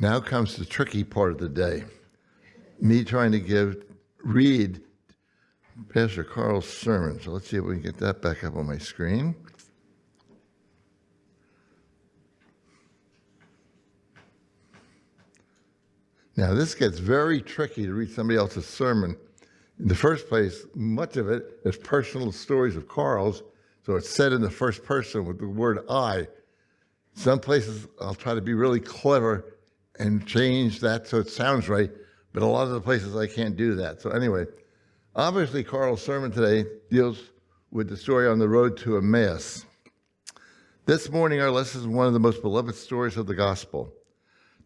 Now comes the tricky part of the day. Me trying to read Pastor Carl's sermon. So let's see if we can get that back up on my screen. Now this gets very tricky to read somebody else's sermon. In the first place, much of it is personal stories of Carl's, so it's said in the first person with the word I. Some places I'll try to be really clever and change that so it sounds right, but a lot of the places I can't do that. So anyway, obviously Carl's sermon today deals with the story on the road to Emmaus. This morning our lesson is one of the most beloved stories of the gospel.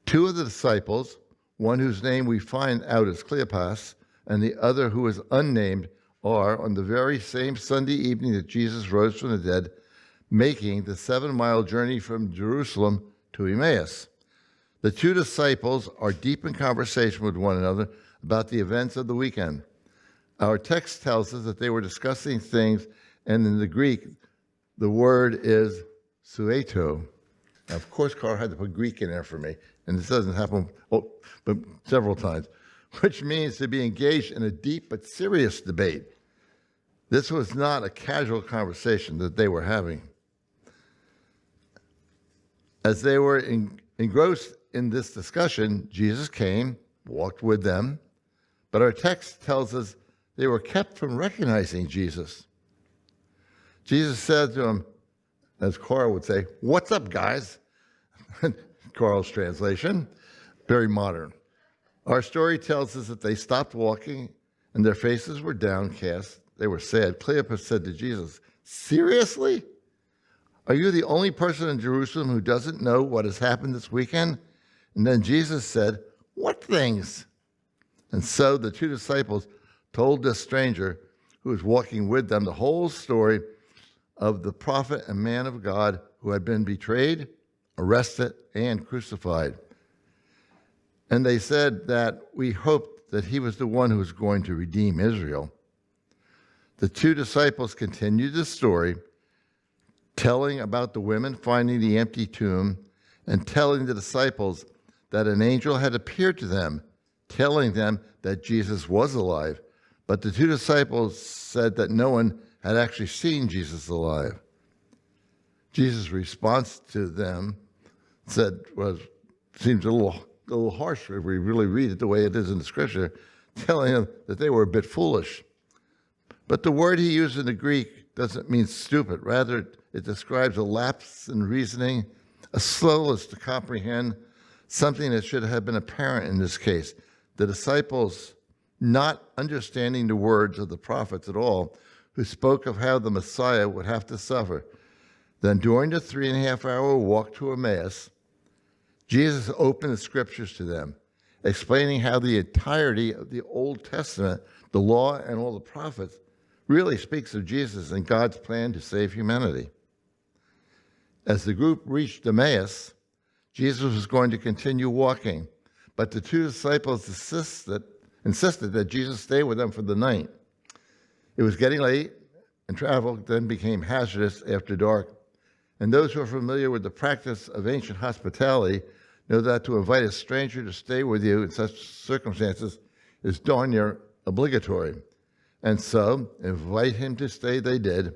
Two of the disciples, one whose name we find out as Cleopas, and the other who is unnamed, are on the very same Sunday evening that Jesus rose from the dead, making the 7-mile journey from Jerusalem to Emmaus. The two disciples are deep in conversation with one another about the events of the weekend. Our text tells us that they were discussing things, and in the Greek, the word is sueto. Now, of course, Carl had to put Greek in there for me, and this doesn't happen but several times, which means to be engaged in a deep but serious debate. This was not a casual conversation that they were having. As they were engrossed in this discussion, Jesus came, walked with them, but our text tells us they were kept from recognizing Jesus. Jesus said to them, as Carl would say, "What's up, guys?" Carl's translation, very modern. Our story tells us that they stopped walking and their faces were downcast. They were sad. Cleopas said to Jesus, "Seriously? Are you the only person in Jerusalem who doesn't know what has happened this weekend?" And then Jesus said, "What things?" And so the two disciples told this stranger who was walking with them the whole story of the prophet and man of God who had been betrayed, arrested, and crucified. And they said that we hoped that he was the one who was going to redeem Israel. The two disciples continued the story, telling about the women finding the empty tomb and telling the disciples that an angel had appeared to them, telling them that Jesus was alive. But the two disciples said that no one had actually seen Jesus alive. Jesus' response to them seems a little harsh if we really read it the way it is in the scripture, telling them that they were a bit foolish. But the word he used in the Greek doesn't mean stupid. Rather, it describes a lapse in reasoning, a slowness to comprehend, something that should have been apparent in this case. The disciples not understanding the words of the prophets at all, who spoke of how the Messiah would have to suffer. Then during the 3.5-hour walk to Emmaus, Jesus opened the scriptures to them, explaining how the entirety of the Old Testament, the law and all the prophets, really speaks of Jesus and God's plan to save humanity. As the group reached Emmaus, Jesus was going to continue walking, but the two disciples insisted that Jesus stay with them for the night. It was getting late, and travel then became hazardous after dark. And those who are familiar with the practice of ancient hospitality know that to invite a stranger to stay with you in such circumstances is darn near obligatory. And so, invite him to stay they did.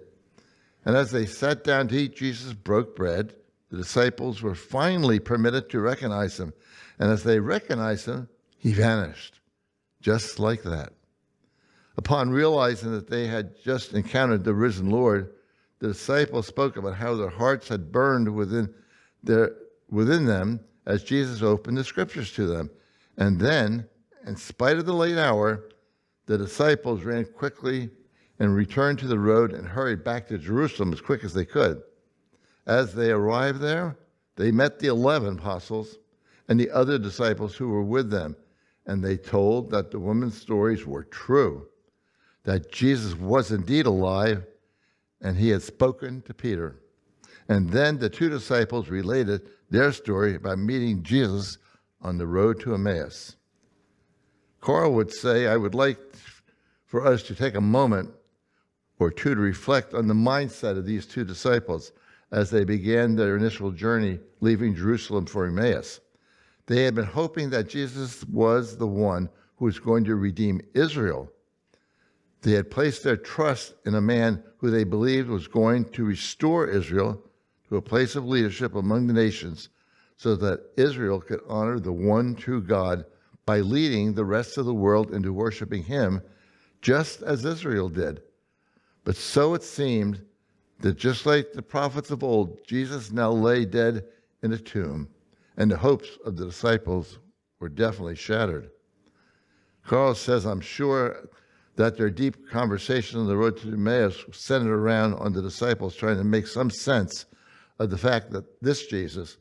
And as they sat down to eat, Jesus broke bread. The disciples were finally permitted to recognize him. And as they recognized him, he vanished, just like that. Upon realizing that they had just encountered the risen Lord, the disciples spoke about how their hearts had burned within them as Jesus opened the scriptures to them. And then, in spite of the late hour, the disciples ran quickly and returned to the road and hurried back to Jerusalem as quick as they could. As they arrived there, they met the 11 apostles and the other disciples who were with them, and they told that the women's stories were true, that Jesus was indeed alive, and he had spoken to Peter. And then the two disciples related their story about meeting Jesus on the road to Emmaus. Carl would say, I would like for us to take a moment or two to reflect on the mindset of these two disciples as they began their initial journey leaving Jerusalem for Emmaus. They had been hoping that Jesus was the one who was going to redeem Israel. They had placed their trust in a man who they believed was going to restore Israel to a place of leadership among the nations so that Israel could honor the one true God by leading the rest of the world into worshiping him, just as Israel did. But so it seemed that just like the prophets of old, Jesus now lay dead in a tomb, and the hopes of the disciples were definitely shattered. Carl says, I'm sure that their deep conversation on the road to Emmaus centered around on the disciples trying to make some sense of the fact that this Jesus,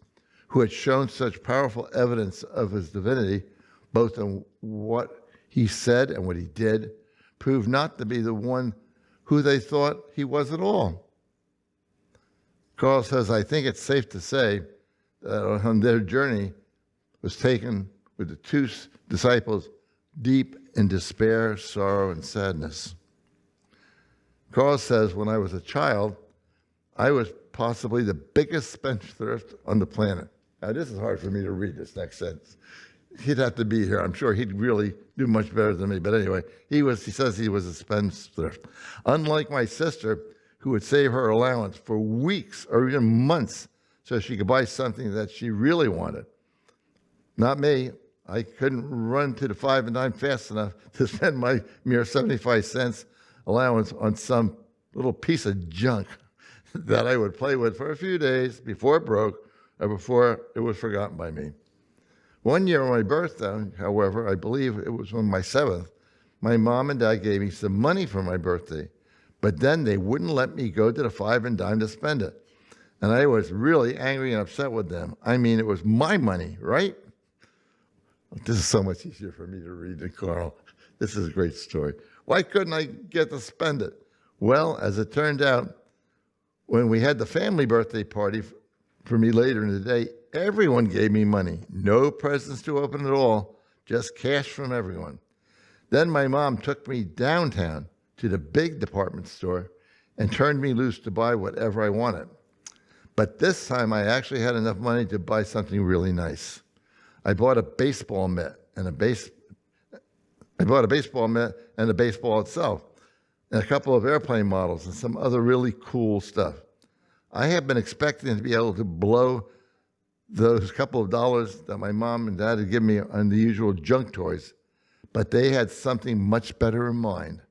who had shown such powerful evidence of his divinity, both in what he said and what he did, proved not to be the one who they thought he was at all. Carl says, I think it's safe to say that on their journey was taken with the two disciples deep in despair, sorrow, and sadness. Carl says, when I was a child, I was possibly the biggest spendthrift on the planet. Now, this is hard for me to read, this next sentence. He'd have to be here. I'm sure he'd really do much better than me. But anyway, he says he was a spendthrift. Unlike my sister, who would save her allowance for weeks or even months so she could buy something that she really wanted. Not me. I couldn't run to the 5 and dime fast enough to spend my mere 75 cents allowance on some little piece of junk that I would play with for a few days before it broke or before it was forgotten by me. One year on my birthday, however, I believe it was on my 7th, my mom and dad gave me some money for my birthday, but then they wouldn't let me go to the 5 and dime to spend it. And I was really angry and upset with them. I mean, it was my money, right? This is so much easier for me to read than Carl. This is a great story. Why couldn't I get to spend it? Well, as it turned out, when we had the family birthday party for me later in the day, everyone gave me money. No presents to open at all, just cash from everyone. Then my mom took me downtown to the big department store and turned me loose to buy whatever I wanted. But this time I actually had enough money to buy something really nice. I bought a baseball mitt and a baseball itself, and a couple of airplane models and some other really cool stuff. I had been expecting to be able to blow those couple of dollars that my mom and dad had given me on the usual junk toys, but they had something much better in mind.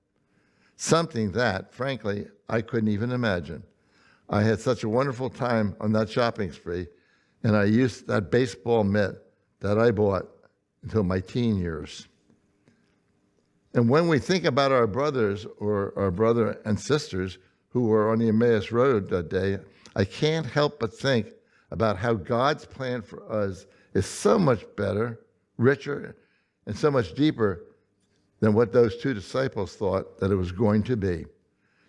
Something that, frankly, I couldn't even imagine. I had such a wonderful time on that shopping spree, and I used that baseball mitt that I bought until my teen years. And when we think about our brothers or our brother and sisters who were on the Emmaus Road that day, I can't help but think about how God's plan for us is so much better, richer, and so much deeper than what those two disciples thought that it was going to be.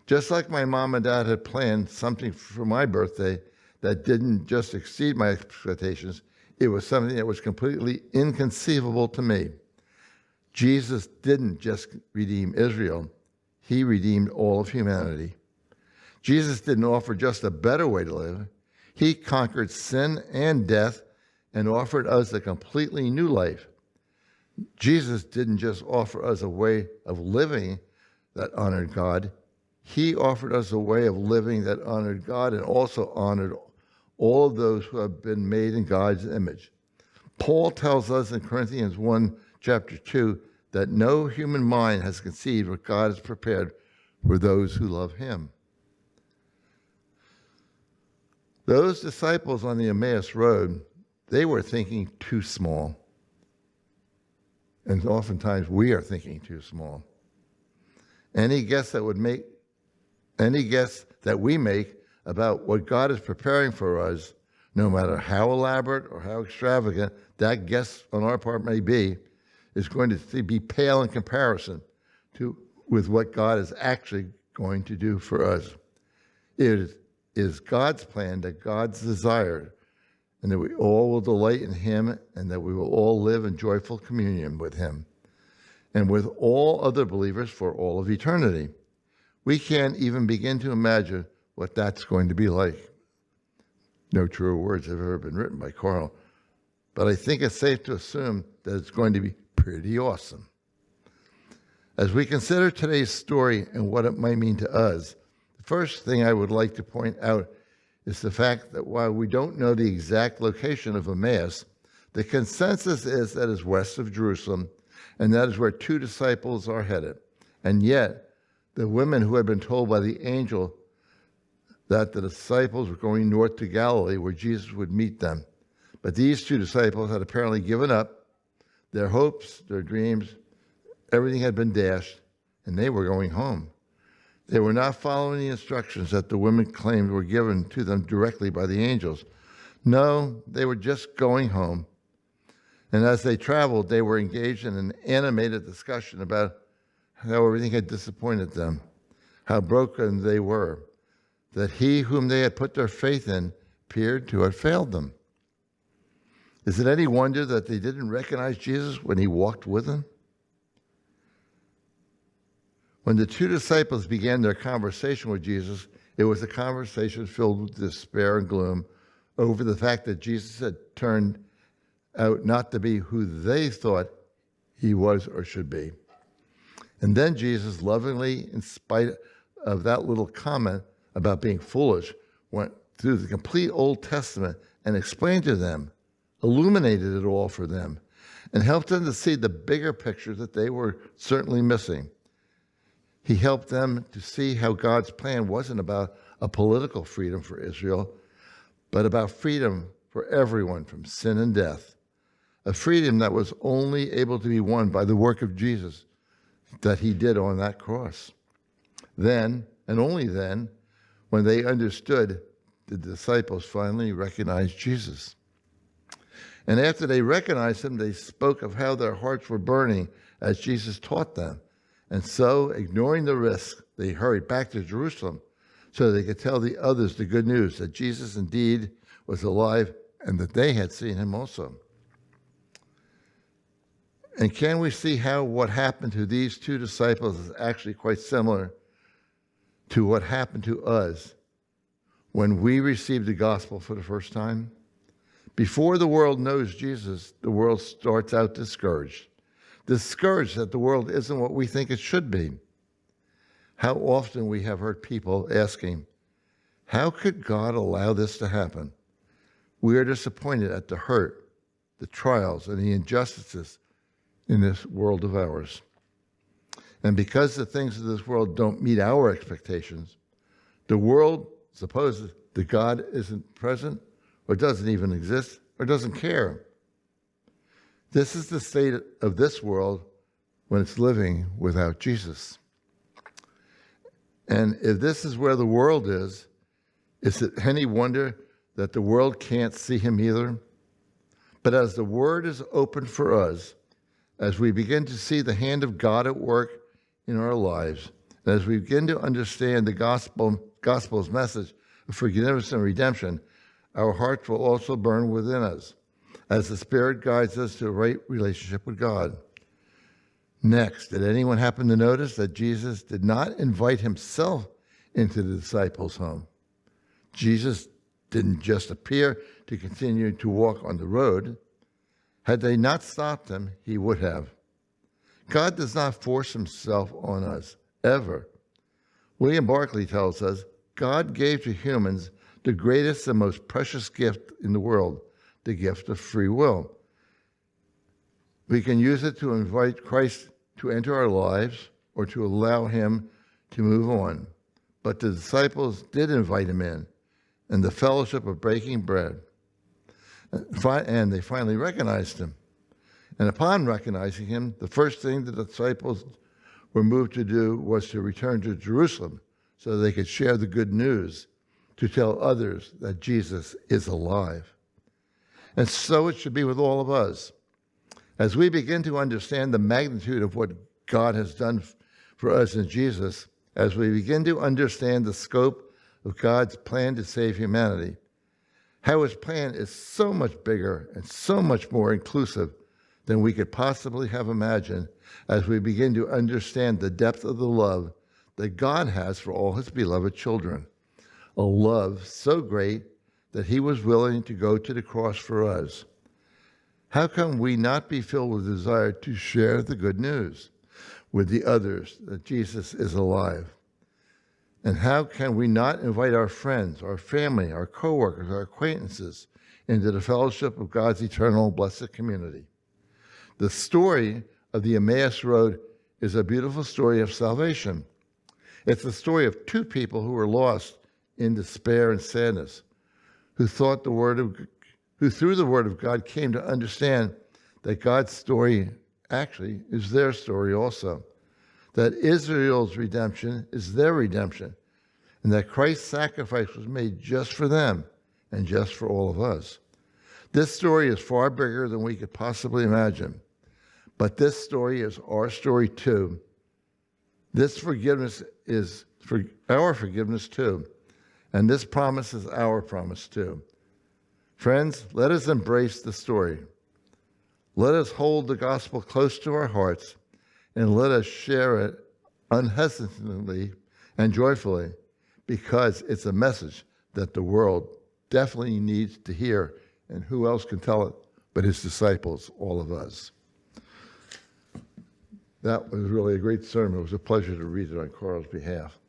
Just like my mom and dad had planned something for my birthday that didn't just exceed my expectations, it was something that was completely inconceivable to me. Jesus didn't just redeem Israel, he redeemed all of humanity. Jesus didn't offer just a better way to live. He conquered sin and death and offered us a completely new life. Jesus didn't just offer us a way of living that honored God. He offered us a way of living that honored God and also honored all of those who have been made in God's image. Paul tells us in Corinthians 1, chapter 2, that no human mind has conceived what God has prepared for those who love him. Those disciples on the Emmaus Road, they were thinking too small. And oftentimes we are thinking too small. Any guess that we make about what God is preparing for us, no matter how elaborate or how extravagant that guess on our part may be, is going to be pale in comparison with what God is actually going to do for us. It is God's plan, that God's desire, and that we all will delight in him and that we will all live in joyful communion with him and with all other believers for all of eternity. We can't even begin to imagine what that's going to be like. No truer words have ever been written by Carl. but I think it's safe to assume that it's going to be pretty awesome. As we consider today's story and what it might mean to us, the first thing I would like to point out is the fact that while we don't know the exact location of Emmaus, the consensus is that it's west of Jerusalem, and that is where two disciples are headed. And yet, the women who had been told by the angel that the disciples were going north to Galilee, where Jesus would meet them. But these two disciples had apparently given up their hopes, their dreams. Everything had been dashed, and they were going home. They were not following the instructions that the women claimed were given to them directly by the angels. No, they were just going home. And as they traveled, they were engaged in an animated discussion about how everything had disappointed them, how broken they were, that he whom they had put their faith in appeared to have failed them. Is it any wonder that they didn't recognize Jesus when he walked with them? When the two disciples began their conversation with Jesus, it was a conversation filled with despair and gloom over the fact that Jesus had turned out not to be who they thought he was or should be. And then Jesus lovingly, in spite of that little comment about being foolish, went through the complete Old Testament and explained to them, illuminated it all for them, and helped them to see the bigger picture that they were certainly missing. He helped them to see how God's plan wasn't about a political freedom for Israel, but about freedom for everyone from sin and death, a freedom that was only able to be won by the work of Jesus that he did on that cross. Then, and only then, when they understood, the disciples finally recognized Jesus. And after they recognized him, they spoke of how their hearts were burning as Jesus taught them. And so, ignoring the risk, they hurried back to Jerusalem so they could tell the others the good news that Jesus indeed was alive and that they had seen him also. And can we see how what happened to these two disciples is actually quite similar to what happened to us when we received the gospel for the first time? Before the world knows Jesus, the world starts out discouraged that the world isn't what we think it should be. How often we have heard people asking, how could God allow this to happen? We are disappointed at the hurt, the trials, and the injustices in this world of ours. And because the things of this world don't meet our expectations, the world supposes that God isn't present or doesn't even exist or doesn't care. This is the state of this world when it's living without Jesus. And if this is where the world is it any wonder that the world can't see him either? But as the word is opened for us, as we begin to see the hand of God at work in our lives, and as we begin to understand the gospel's message of forgiveness and redemption, our hearts will also burn within us, as the Spirit guides us to a right relationship with God. Next, did anyone happen to notice that Jesus did not invite himself into the disciples' home? Jesus didn't just appear to continue to walk on the road. Had they not stopped him, he would have. God does not force himself on us, ever. William Barclay tells us, God gave to humans the greatest and most precious gift in the world, the gift of free will. We can use it to invite Christ to enter our lives or to allow him to move on. But the disciples did invite him in the fellowship of breaking bread. And they finally recognized him. And upon recognizing him, the first thing the disciples were moved to do was to return to Jerusalem so they could share the good news, to tell others that Jesus is alive. And so it should be with all of us. As we begin to understand the magnitude of what God has done for us in Jesus, as we begin to understand the scope of God's plan to save humanity, how his plan is so much bigger and so much more inclusive than we could possibly have imagined, as we begin to understand the depth of the love that God has for all his beloved children, a love so great that he was willing to go to the cross for us. How can we not be filled with desire to share the good news with the others that Jesus is alive? And how can we not invite our friends, our family, our coworkers, our acquaintances into the fellowship of God's eternal blessed community? The story of the Emmaus Road is a beautiful story of salvation. It's the story of two people who were lost in despair and sadness, who through the word of God came to understand that God's story actually is their story also, that Israel's redemption is their redemption, and that Christ's sacrifice was made just for them and just for all of us. This story is far bigger than we could possibly imagine, but this story is our story too. This forgiveness is for our forgiveness too, and this promise is our promise too. Friends, let us embrace the story. Let us hold the gospel close to our hearts, and let us share it unhesitatingly and joyfully, because it's a message that the world definitely needs to hear, and who else can tell it but his disciples, all of us. That was really a great sermon. It was a pleasure to read it on Carl's behalf.